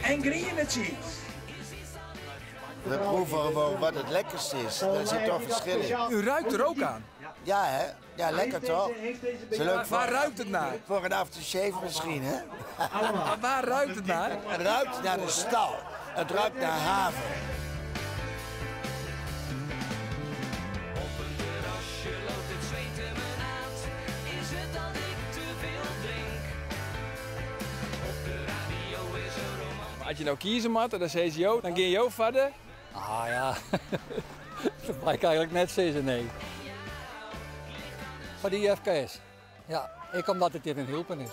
en green cheese. We proeven gewoon wat het lekkerste is. Er zit toch verschil in. U ruikt er ook aan. Ja, hè? Ja, lekker toch? Is leuk Waar ruikt het naar? voor een aftershave misschien, hè? Maar waar ruikt het naar? Het ruikt naar de stal. Het ruikt naar haven. Op een terrasje loopt het zweten me uit. Is het dat ik te veel drink? Op de radio is er romantisch. Als je nou kiezen moet, dan zei je jou, dan ga je verder. Ah ja, dat mag ik eigenlijk net zeggen, nee. Voor die FKS. Ja, ik omdat het hier een hulpen is.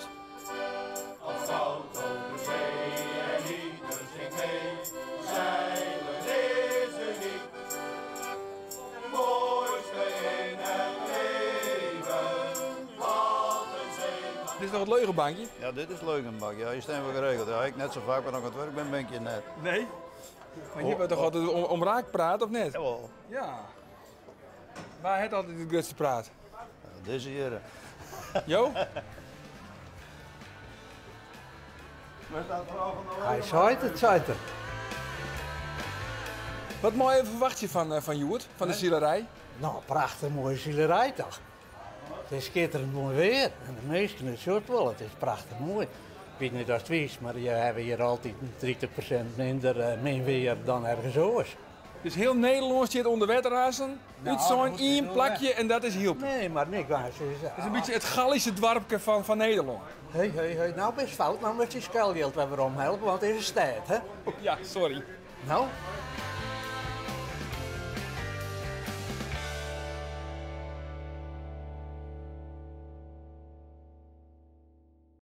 Dit is nog het leugenbankje? Ja, dit is Leugenbak. Ja, hier staan we geregeld. Ja, ik net zo vaak als ik aan het werk ben, ben ik hier net. Nee. Maar hier wordt toch altijd om raak praten, of net? Jawel. Ja. Waar het altijd het grootste praat? Ja, deze hier. Jo? Hij zei het. Wat mooi verwacht je van Joert, van de zielerij? Nou, prachtig mooie zielerij toch. Het is schitterend mooi weer. En de meesten het soort wel, het is prachtig mooi. Ik weet niet of het is, maar je hebt hier altijd 30% minder min weer dan ergens anders. Dus heel Nederland zit onder wetrazen, Nou, uit zo'n dat één is plakje en dat is hielp. Nee, maar niks waar ze Het is zeggen. een beetje het Gallische dwarpje van Nederland. Hey, nou best fout, nou moet je schuilgeld weer omhelpen, want het is een stad, hè? Ja, sorry. Nou,